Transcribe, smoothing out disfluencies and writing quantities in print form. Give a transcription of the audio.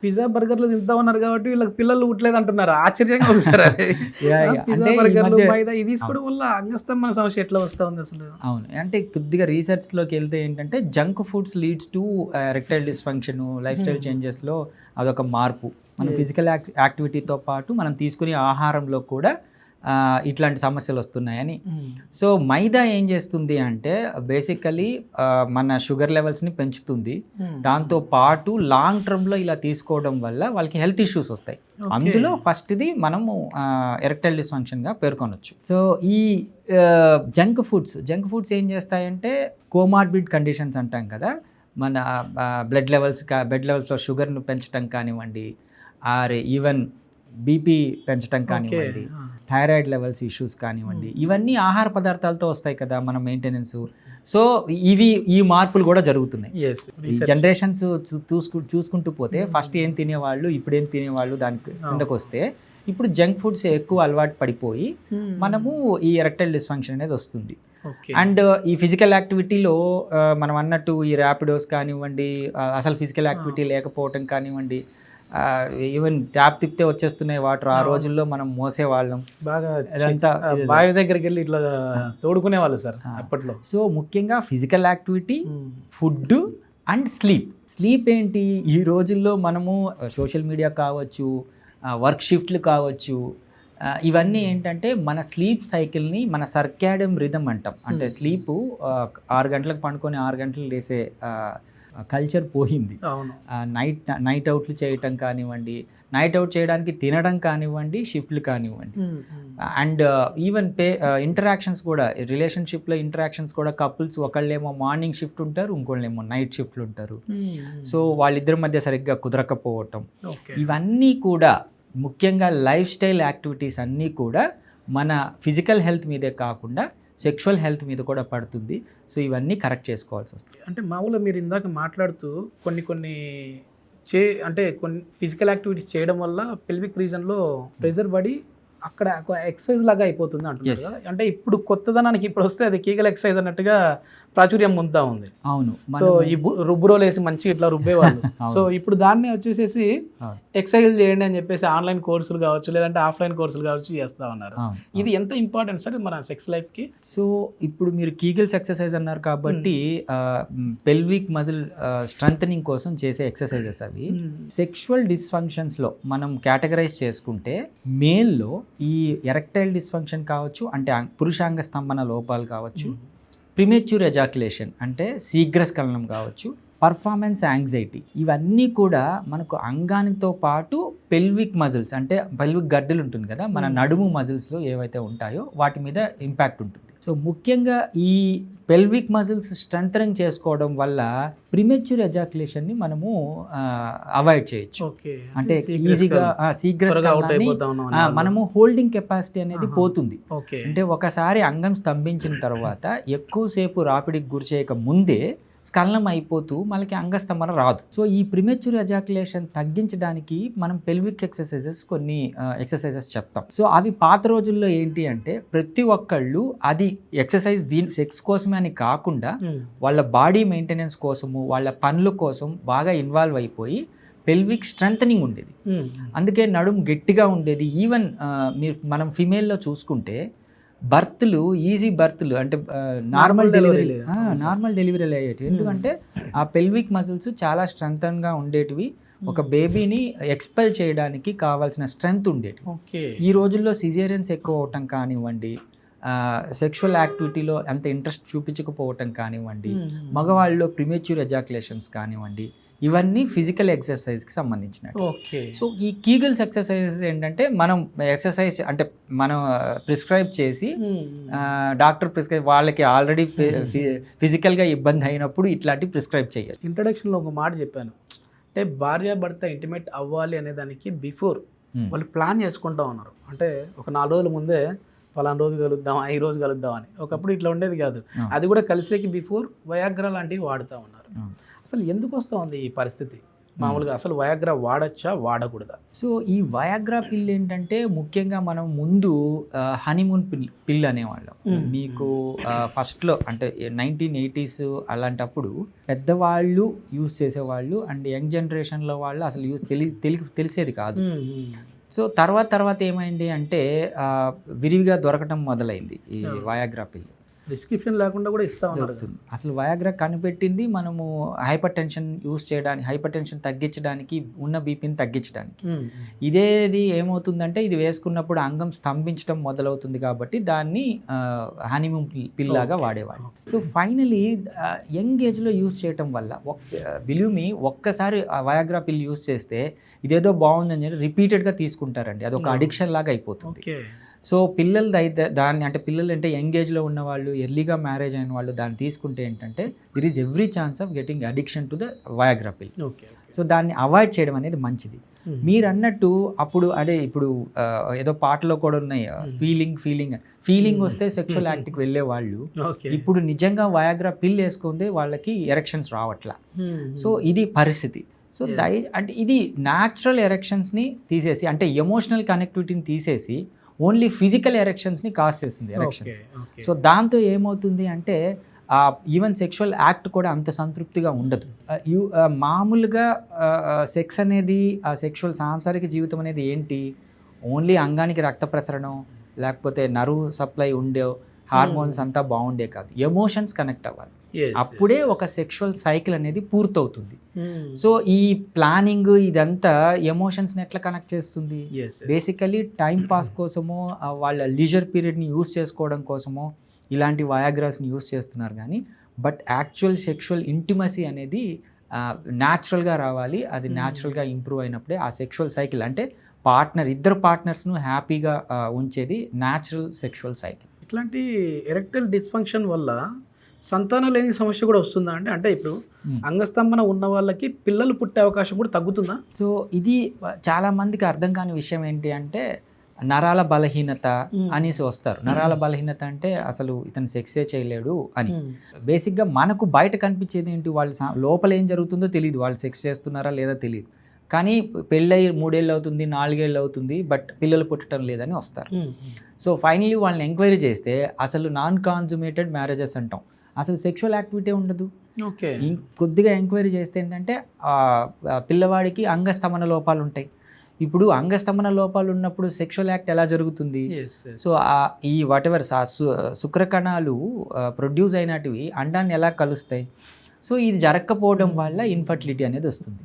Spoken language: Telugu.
పిజ్జా బర్గర్లు తింటా ఉన్నారు కాబట్టి వీళ్ళకి పిల్లలు పుట్టలేదు అంటున్నారు. ఆశ్చర్యంగా ఉంది సార్ అది. పిజ్జా అంటే ఈ బర్గర్లు మధ్య మైదా ఇది తీసుకోవడం వల్ల అంగస్తంభన సమస్య ఎట్లా వస్తా ఉంది అసలు? అవును. అంటే కొద్దిగా రీసెర్చ్‌లోకి వెళ్తే ఏంటంటే junk foods leads to erectile dysfunction, life style చేంజెస్‌లో అదొక మార్పు. మన ఫిజికల్ యాక్టివిటీతో పాటు మనం తీసుకునే ఆహారంలో కూడా ఇట్లాంటి సమస్యలు వస్తున్నాయని. సో మైదా ఏం చేస్తుంది అంటే బేసికలీ మన షుగర్ లెవెల్స్ని పెంచుతుంది. దాంతో పాటు లాంగ్ టర్మ్లో ఇలా తీసుకోవడం వల్ల వాళ్ళకి హెల్త్ ఇష్యూస్ వస్తాయి. అందులో ఫస్ట్ది మనము ఎరెక్టైల్ డిస్ఫంక్షన్గా పేర్కొనవచ్చు. సో ఈ జంక్ ఫుడ్స్ ఏం చేస్తాయంటే కోమార్బిడ్ కండిషన్స్ అంటాం కదా, మన బ్లడ్ లెవెల్స్లో షుగర్ను పెంచడం కానివ్వండి, ఆర్ ఈవెన్ బీపీ పెంచడం కానివ్వండి, థైరాయిడ్ లెవెల్స్ ఇష్యూస్ కానివ్వండి, ఇవన్నీ ఆహార పదార్థాలతో వస్తాయి కదా మన మెయింటెనెన్స్. సో ఈ మార్పులు కూడా జరుగుతున్నాయి. ఈ జనరేషన్స్ చూసుకుంటూ పోతే ఫస్ట్ ఏం తినేవాళ్ళు, ఇప్పుడు ఏం తినేవాళ్ళు దానికి కిందకు వస్తే ఇప్పుడు జంక్ ఫుడ్స్ ఎక్కువ అలవాటు పడిపోయి మనము ఈ ఎరెక్టైల్ డిస్ఫంక్షన్ అనేది వస్తుంది. అండ్ ఈ ఫిజికల్ యాక్టివిటీలో మనం అన్నట్టు ఈ ర్యాపిడోస్ కానివ్వండి, అసలు ఫిజికల్ యాక్టివిటీ లేకపోవటం కానివ్వండి, ఈవెన్ ట్యాప్ తిప్పితే వచ్చేస్తున్నాయి వాటర్. ఆ రోజుల్లో మనం మోసేవాళ్ళం బాగా, అదంతా బావి దగ్గరికి వెళ్ళి ఇట్లా తోడుకునే వాళ్ళు సార్ అప్పట్లో. సో ముఖ్యంగా physical activity, food and sleep ఏంటి ఈ రోజుల్లో మనము సోషల్ మీడియా కావచ్చు, వర్క్ షిఫ్ట్లు కావచ్చు, ఇవన్నీ ఏంటంటే మన స్లీప్ సైకిల్ని మన సర్కాడియం రిథమ్ అంటాం. అంటే స్లీపు 6 గంటలకు పండుకొని 6 గంటలు లేసే కల్చర్ పోయింది. నైట్ అవుట్లు చేయటం కానివ్వండి, నైట్ అవుట్ చేయడానికి తినడం కానివ్వండి, షిఫ్ట్లు కానివ్వండి, అండ్ ఈవెన్ ఇంటరాక్షన్స్ కూడా, రిలేషన్షిప్లో ఇంటరాక్షన్స్ కూడా కపుల్స్ ఒకళ్ళేమో మార్నింగ్ షిఫ్ట్ ఉంటారు, ఇంకోళ్ళేమో నైట్ షిఫ్ట్లు ఉంటారు. సో వాళ్ళిద్దరి మధ్య సరిగ్గా కుదరకపోవటం, ఇవన్నీ కూడా ముఖ్యంగా లైఫ్ స్టైల్ యాక్టివిటీస్ అన్నీ కూడా మన ఫిజికల్ హెల్త్ మీదే కాకుండా సెక్షువల్ హెల్త్ మీద కూడా పడుతుంది. సో ఇవన్నీ కరెక్ట్ చేసుకోవాల్సి వస్తుంది. అంటే మామూలుగా మీరు ఇందాక మాట్లాడుతూ కొన్ని ఫిజికల్ యాక్టివిటీస్ చేయడం వల్ల పెల్విక్ రీజన్లో ప్రెజర్ పడి అక్కడ ఎక్సర్సైజ్ లాగా అయిపోతుంది అంటున్నారు కదా. అంటే ఇప్పుడు కొత్తదనానికి ఇప్పుడు వస్తే అది కీగల్ ఎక్సర్సైజ్ అన్నట్టుగా ప్రాచుర్యం పొందుతా ఉంది. అవును. సో ఈ రుబ్బురోలు వేసి మంచిగా ఇట్లా రుబ్బేవాళ్ళు. సో ఇప్పుడు దాన్ని వచ్చేసేసి ఎక్సర్సైజ్ చేయండి అని చెప్పేసి ఆన్లైన్ కోర్సులు కావచ్చు, లేదంటే ఆఫ్లైన్ కోర్సులు కావచ్చు చేస్తా ఉన్నారు. ఇది ఎంత ఇంపార్టెంట్ సార్ మన సెక్స్ లైఫ్కి? సో ఇప్పుడు మీరు కీగల్స్ ఎక్సర్సైజ్ అన్నారు కాబట్టి పెల్విక్ మజిల్ స్ట్రెంథనింగ్ కోసం చేసే ఎక్సర్సైజెస్ అవి. సెక్షువల్ డిస్ఫంక్షన్స్లో మనం కేటగరైజ్ చేసుకుంటే మేల్లో ఈ ఎరెక్టైల్ డిస్ఫంక్షన్ కావచ్చు, అంటే పురుషాంగ స్తంభన లోపాలు కావచ్చు, ప్రిమేచ్యూర్ ఎజాక్యులేషన్ అంటే శీఘ్రస్ఖలనం కావచ్చు, పర్ఫార్మెన్స్ యాంగ్జైటీ, ఇవన్నీ కూడా మనకు అంగానితో పాటు పెల్విక్ మజిల్స్ అంటే పెల్విక్ గడ్డలు ఉంటుంది కదా, మన నడుము మజిల్స్లో ఏవైతే ఉంటాయో వాటి మీద ఇంపాక్ట్ ఉంటుంది. సో ముఖ్యంగా ఈ పెల్విక్ మజిల్స్ స్ట్రెంథనింగ్ చేసుకోవడం వల్ల ప్రిమెచ్యూర్ ఎజాక్యులేషన్ని మనము అవాయిడ్ చేయొచ్చు. అంటే ఈజీగా శీఘ్రస్ఖలనాన్ని మనము హోల్డింగ్ కెపాసిటీ అనేది పోతుంది. అంటే ఒకసారి అంగం స్తంభించిన తర్వాత ఎక్కువసేపు రాపిడికి గురి చేయక ముందే స్ఖలనం అయిపోతూ మనకి అంగస్తంభన రాదు. సో ఈ ప్రిమెచ్యూర్ ఎజాక్యులేషన్ తగ్గించడానికి మనం పెల్విక్ కొన్ని ఎక్సర్సైజెస్ చెప్తాం. సో అవి పాత రోజుల్లో ఏంటి అంటే ప్రతి ఒక్కళ్ళు అది ఎక్సర్సైజ్ సెక్స్ కోసమే అని కాకుండా వాళ్ళ బాడీ మెయింటెనెన్స్ కోసము, వాళ్ళ పనుల కోసం బాగా ఇన్వాల్వ్ అయిపోయి పెల్విక్ స్ట్రెంథనింగ్ ఉండేది. అందుకే నడుము గట్టిగా ఉండేది. ఈవెన్ మనం ఫిమేల్లో చూసుకుంటే ఈజీ బర్త్లు అంటే నార్మల్ డెలివరీలు అయ్యేవి. ఎందుకంటే ఆ పెల్విక్ మజిల్స్ చాలా స్ట్రెంథన్గా ఉండేటివి. ఒక బేబీని ఎక్స్పెల్ చేయడానికి కావాల్సిన స్ట్రెంగ్త్ ఉండేది. ఈ రోజుల్లో సిజేరియన్స్ ఎక్కువ అవటం కానివ్వండి, సెక్షువల్ యాక్టివిటీలో అంత ఇంట్రెస్ట్ చూపించకపోవటం కానివ్వండి, మగవాళ్ళలో ప్రిమేచ్యూర్ ఎజాక్యులేషన్స్ కానివ్వండి, ఇవన్నీ ఫిజికల్ ఎక్సర్సైజ్కి సంబంధించినవి. సో ఈ కీగల్స్ ఎక్సర్సైజెస్ ఏంటంటే మనం ఎక్సర్సైజ్ అంటే మనం ప్రిస్క్రైబ్ చేసి డాక్టర్ వాళ్ళకి ఆల్రెడీ ఫిజికల్గా ఇబ్బంది అయినప్పుడు ఇట్లాంటివి ప్రిస్క్రైబ్ చేయాలి. ఇంట్రడక్షన్లో ఒక మాట చెప్పాను, అంటే భార్య భర్త ఇంటిమేట్ అవ్వాలి అనే దానికి బిఫోర్ వాళ్ళు ప్లాన్ చేసుకుంటా ఉన్నారు. అంటే ఒక 4 రోజుల ముందే ఫలానా రోజు కలుద్దాం, ఈ రోజు కలుద్దాం అని. ఒకప్పుడు ఇట్లా ఉండేది కాదు. అది కూడా కలిసేకి బిఫోర్ వయాగ్రా లాంటివి వాడుతూ ఉన్నారు. అసలు ఎందుకు వస్తూ ఉంది ఈ పరిస్థితి? మామూలుగా అసలు వయాగ్రా వాడచ్చా వాడకూడదా? సో ఈ వయాగ్రా పిల్ ఏంటంటే ముఖ్యంగా మనం ముందు హనీమూన్ పిల్ అనేవాళ్ళం. మీకు ఫస్ట్లో అంటే 1980s అలాంటప్పుడు పెద్దవాళ్ళు యూజ్ చేసేవాళ్ళు అండ్ యంగ్ జనరేషన్లో వాళ్ళు అసలు యూజ్ తెలిసేది కాదు. సో తర్వాత ఏమైంది అంటే విరివిగా దొరకటం మొదలైంది ఈ వయాగ్రా పిల్. డిస్క్రిప్షన్ లేకుండా కూడా ఇస్తా ఉన్నారు. అసలు వయాగ్రా కనిపెట్టింది మనము హైపర్ టెన్షన్ యూస్ చేయడానికి, హైపర్ టెన్షన్ తగ్గించడానికి, ఉన్న బీపీని తగ్గించడానికి. ఇదేది ఏమవుతుందంటే ఇది వేసుకున్నప్పుడు అంగం స్తంభించడం మొదలవుతుంది కాబట్టి దాన్ని హనీమూన్ పిల్ లాగా వాడేవాళ్ళు. సో ఫైనలీ యంగ్ ఏజ్లో యూస్ చేయటం వల్ల బిలీవ్ మీ ఒక్కసారి వయాగ్రా పిల్ యూస్ చేస్తే ఇదేదో బాగుందని చెప్పి రిపీటెడ్గా తీసుకుంటారండి. అది ఒక అడిక్షన్ లాగా అయిపోతుంది. సో పిల్లలు అయితే దాన్ని అంటే పిల్లలు అంటే యంగ్ ఏజ్లో ఉన్న వాళ్ళు, ఎర్లీగా మ్యారేజ్ అయిన వాళ్ళు దాన్ని తీసుకుంటే ఏంటంటే దిర్ is every chance of getting addiction to the Viagra పిల్. సో దాన్ని అవాయిడ్ చేయడం అనేది మంచిది. మీరు అన్నట్టు అప్పుడు అదే ఇప్పుడు ఏదో పాటలో కూడా ఉన్నాయి ఫీలింగ్ వస్తే సెక్షువల్ యాక్ట్కి వెళ్ళే వాళ్ళు ఇప్పుడు నిజంగా వయాగ్రా పిల్ వేసుకుంటే వాళ్ళకి ఎరెక్షన్స్ రావట్లా. సో ఇది పరిస్థితి. సో అంటే ఇది న్యాచురల్ ఎరెక్షన్స్ని తీసేసి అంటే ఎమోషనల్ కనెక్టివిటీని తీసేసి ఓన్లీ ఫిజికల్ ఎరెక్షన్స్ని కాజ్ చేస్తుంది ఎరెక్షన్స్. సో దాంతో ఏమవుతుంది అంటే ఈవెన్ సెక్షువల్ యాక్ట్ కూడా అంత సంతృప్తిగా ఉండదు. మామూలుగా సెక్స్ అనేది ఆ సెక్షువల్ సాంసారిక జీవితం అనేది ఏంటి, ఓన్లీ అంగానికి రక్త ప్రసరణం లేకపోతే నర్వ్ సప్లై ఉండే హార్మోన్స్ అంతా బాగుండే కాదు, ఎమోషన్స్ కనెక్ట్ అవ్వాలి. అప్పుడే ఒక సెక్షువల్ సైకిల్ అనేది పూర్తవుతుంది. సో ఈ ప్లానింగ్ ఇదంతా ఎమోషన్స్ని ఎట్లా కనెక్ట్ చేస్తుంది? బేసికలీ టైం పాస్ కోసమో వాళ్ళ లీజర్ పీరియడ్ని యూస్ చేసుకోవడం కోసమో ఇలాంటి వయాగ్రాస్ని యూస్ చేస్తున్నారు. కానీ బట్ యాక్చువల్ సెక్షువల్ ఇంటిమసీ అనేది న్యాచురల్గా రావాలి. అది న్యాచురల్గా ఇంప్రూవ్ అయినప్పుడే ఆ సెక్షువల్ సైకిల్ అంటే ఇద్దరు పార్ట్నర్స్ను హ్యాపీగా ఉంచేది న్యాచురల్ సెక్షువల్ సైకిల్. ఇట్లాంటి ఎరెక్టైల్ డిస్ఫంక్షన్ వల్ల సంతానం లేని సమస్య కూడా వస్తుందా? అంటే ఇప్పుడు అంగస్తంభన ఉన్న వాళ్ళకి పిల్లలు పుట్టే అవకాశం కూడా తగ్గుతుందా? సో ఇది చాలా మందికి అర్థం కాని విషయం ఏంటి అంటే నరాల బలహీనత అనేసి వస్తారు. నరాల బలహీనత అంటే అసలు ఇతను సెక్సే చేయలేడు అని. బేసిక్గా మనకు బయట కనిపించేది ఏంటి, వాళ్ళు లోపల ఏం జరుగుతుందో తెలియదు, వాళ్ళు సెక్స్ చేస్తున్నారా లేదా తెలియదు. కానీ పెళ్ళై 3 ఏళ్ళు అవుతుంది, 4 ఏళ్ళు అవుతుంది, బట్ పిల్లలు పుట్టడం లేదని వస్తారు. సో ఫైనలీ వాళ్ళని ఎంక్వైరీ చేస్తే అసలు నాన్ కాన్జుమేటెడ్ మ్యారేజెస్ అంటాం, అసలు సెక్షువల్ యాక్టివిటీ ఉండదు. కొద్దిగా ఎంక్వైరీ చేస్తే ఏంటంటే పిల్లవాడికి అంగస్తంభన లోపాలు ఉంటాయి. ఇప్పుడు అంగస్తంభన లోపాలు ఉన్నప్పుడు సెక్షువల్ యాక్ట్ ఎలా జరుగుతుంది? సో ఈ వాటెవర్ శుక్రకణాలు ప్రొడ్యూస్ అయినటివి అండాన్ని ఎలా కలుస్తాయి? సో ఇది జరగకపోవడం వల్ల ఇన్ఫర్టిలిటీ అనేది వస్తుంది.